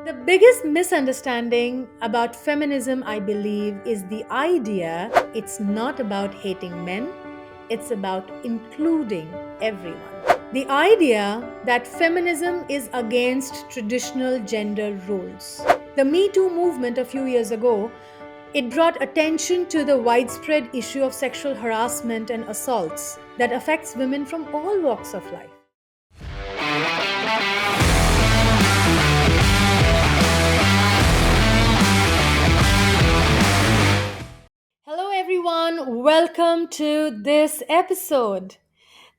The biggest misunderstanding about feminism, I believe, is the idea it's not about hating men, it's about including everyone. The idea that feminism is against traditional gender roles. The Me Too movement a few years ago, it brought attention to the widespread issue of sexual harassment and assaults that affects women from all walks of life. Hello, everyone. Welcome to this episode.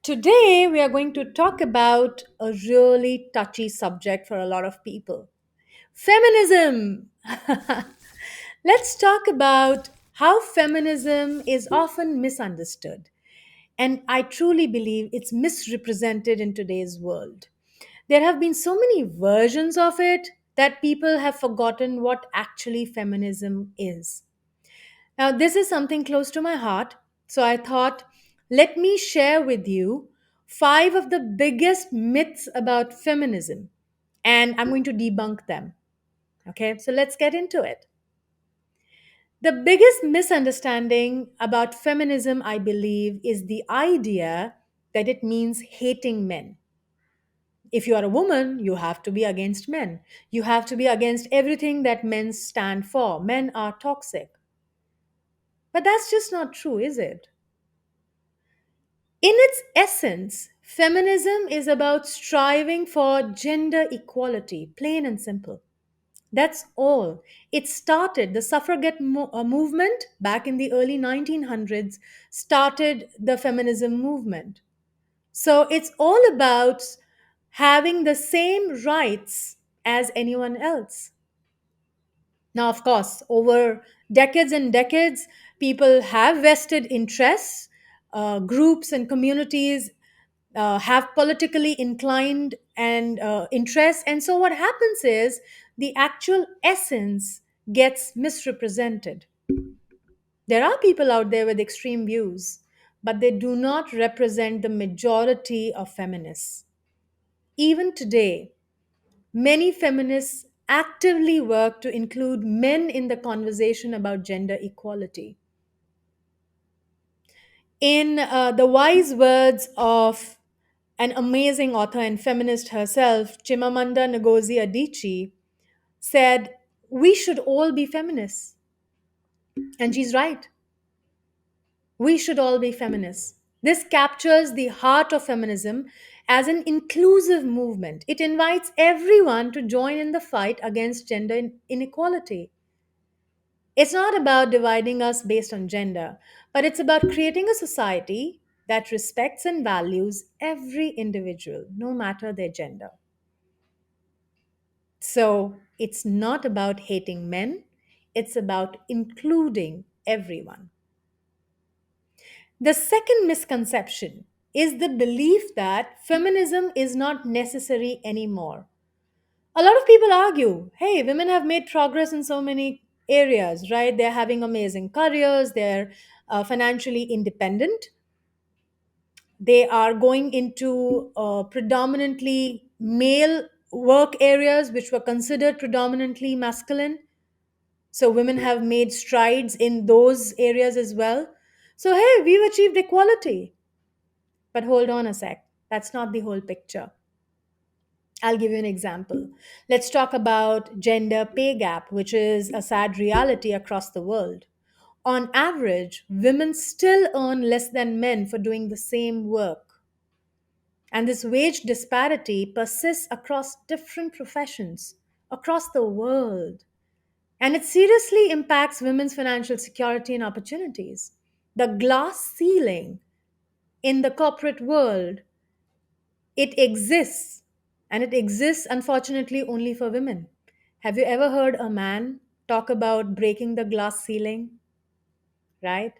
Today, we are going to talk about a really touchy subject for a lot of people: feminism. Let's talk about how feminism is often misunderstood. And I truly believe it's misrepresented in today's world. There have been so many versions of it that people have forgotten what actually feminism is. Now, this is something close to my heart, so I thought, let me share with you five of the biggest myths about feminism, and I'm going to debunk them. Okay, so let's get into it. The biggest misunderstanding about feminism, I believe, is the idea that it means hating men. If you are a woman, you have to be against men. You have to be against everything that men stand for. Men are toxic. But that's just not true, is it? In its essence, feminism is about striving for gender equality, plain and simple. That's all. It started, the suffragette movement back in the early 1900s started the feminism movement. So it's all about having the same rights as anyone else. Now, of course, over decades and decades, people have vested interests. Groups and communities have politically inclined and interests. And so, what happens is the actual essence gets misrepresented. There are people out there with extreme views, but they do not represent the majority of feminists. Even today, many feminists actively work to include men in the conversation about gender equality. In the wise words of an amazing author and feminist herself, Chimamanda Ngozi Adichie, said, "We should all be feminists." And she's right. We should all be feminists. This captures the heart of feminism as an inclusive movement. It invites everyone to join in the fight against gender inequality. It's not about dividing us based on gender, but it's about creating a society that respects and values every individual, no matter their gender. So it's not about hating men, it's about including everyone. The second misconception is the belief that feminism is not necessary anymore. A lot of people argue, hey, women have made progress in so many areas, right? They're having amazing careers, they're financially independent, they are going into predominantly male work areas which were considered predominantly masculine. So women have made strides in those areas as well. So, hey, we've achieved equality. But hold on a sec, that's not the whole picture. I'll give you an example. Let's talk about gender pay gap, which is a sad reality across the world. On average, women still earn less than men for doing the same work. And this wage disparity persists across different professions, across the world. And it seriously impacts women's financial security and opportunities. The glass ceiling in the corporate world, it exists, and it exists unfortunately only for women. Have you ever heard a man talk about breaking the glass ceiling? Right?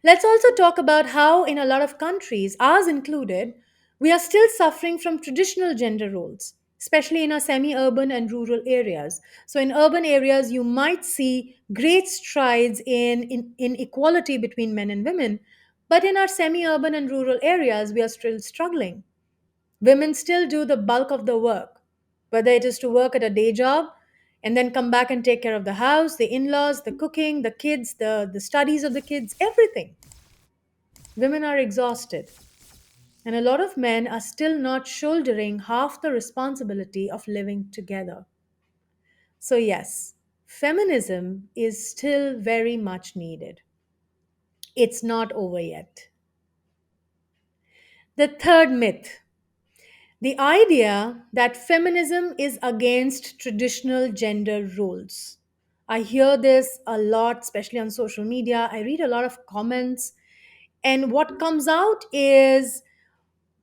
Let's also talk about how, in a lot of countries, ours included, we are still suffering from traditional gender roles, especially in our semi urban and rural areas. So, in urban areas, you might see great strides in equality between men and women, but in our semi urban and rural areas, we are still struggling. Women still do the bulk of the work, whether it is to work at a day job, and then come back and take care of the house, the in laws, the cooking, the kids, the studies of the kids, everything. Women are exhausted. And a lot of men are still not shouldering half the responsibility of living together. So, yes, feminism is still very much needed. It's not over yet. The third myth, the idea that feminism is against traditional gender roles. I hear this a lot, especially on social media. I read a lot of comments, and what comes out is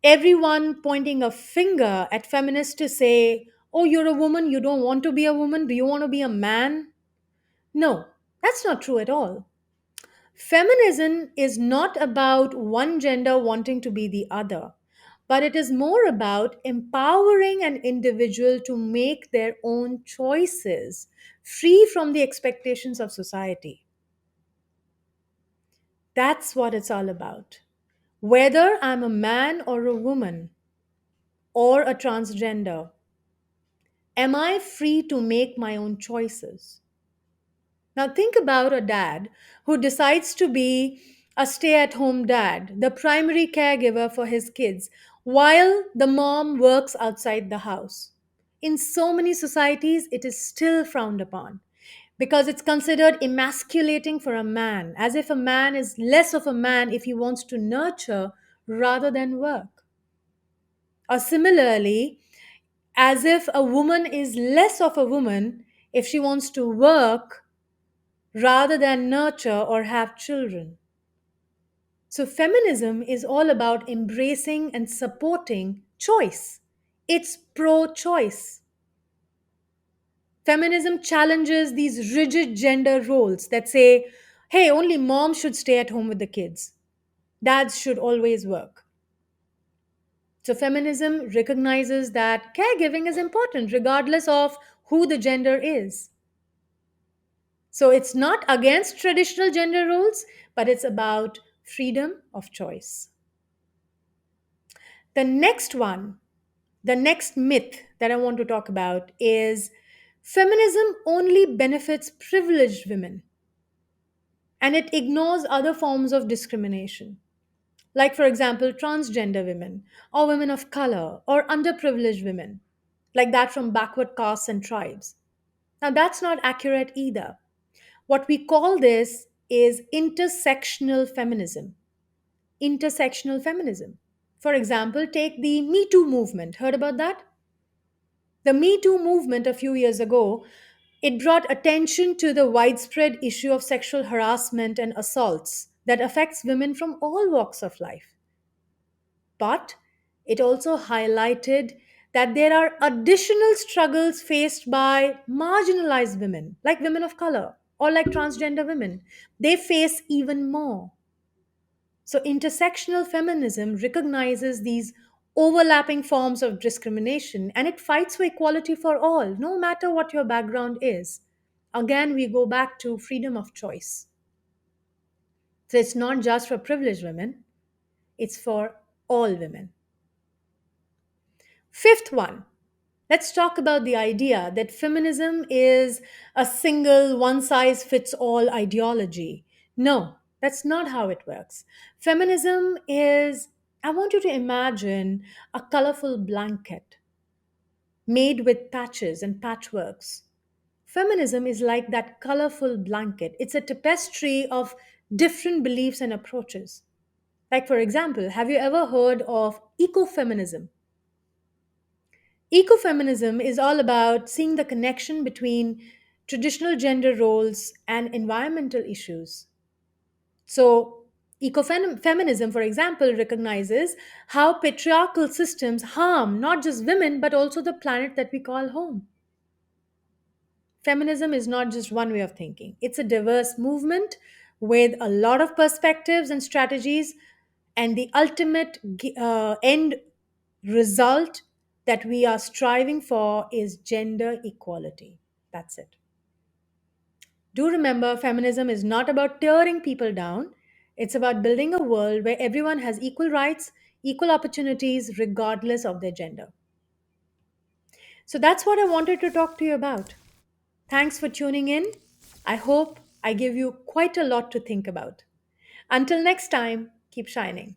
everyone pointing a finger at feminists to say, oh, you're a woman, you don't want to be a woman, do you want to be a man? No, that's not true at all. Feminism is not about one gender wanting to be the other, but it is more about empowering an individual to make their own choices, free from the expectations of society. That's what it's all about. Whether I'm a man or a woman or a transgender, am I free to make my own choices? Now, think about a dad who decides to be a stay at home dad, the primary caregiver for his kids, while the mom works outside the house. In so many societies, it is still frowned upon because it's considered emasculating for a man, as if a man is less of a man if he wants to nurture rather than work. Or similarly, as if a woman is less of a woman if she wants to work rather than nurture or have children. So, feminism is all about embracing and supporting choice. It's pro choice. Feminism challenges these rigid gender roles that say, hey, only moms should stay at home with the kids, dads should always work. So, feminism recognizes that caregiving is important regardless of who the gender is. So it's not against traditional gender roles, but it's about freedom of choice. The next one, the next myth that I want to talk about is feminism only benefits privileged women and it ignores other forms of discrimination. Like, for example, transgender women, or women of color, or underprivileged women, like that from backward castes and tribes. Now, that's not accurate either. What we call this is intersectional feminism. Intersectional feminism. For example, take the Me Too movement. Heard about that? The Me Too movement a few years ago, it brought attention to the widespread issue of sexual harassment and assaults that affects women from all walks of life. But it also highlighted that there are additional struggles faced by marginalized women, like women of color or like transgender women. They face even more. So, intersectional feminism recognizes these overlapping forms of discrimination and it fights for equality for all, no matter what your background is. Again, we go back to freedom of choice. So, it's not just for privileged women, it's for all women. Fifth one, let's talk about the idea that feminism is a single, one size fits all ideology. No, that's not how it works. Feminism is, I want you to imagine a colorful blanket made with patches and patchworks. Feminism is like that colorful blanket, it's a tapestry of different beliefs and approaches. Like, for example, have you ever heard of ecofeminism? Ecofeminism is all about seeing the connection between traditional gender roles and environmental issues. So, ecofeminism, for example, recognizes how patriarchal systems harm not just women but also the planet that we call home. Feminism is not just one way of thinking, it's a diverse movement with a lot of perspectives and strategies, and the ultimate end result that we are striving for is gender equality. That's it. Do remember, feminism is not about tearing people down, it's about building a world where everyone has equal rights, equal opportunities, regardless of their gender. So that's what I wanted to talk to you about. Thanks for tuning in. I hope I give you quite a lot to think about. Until next time, keep shining.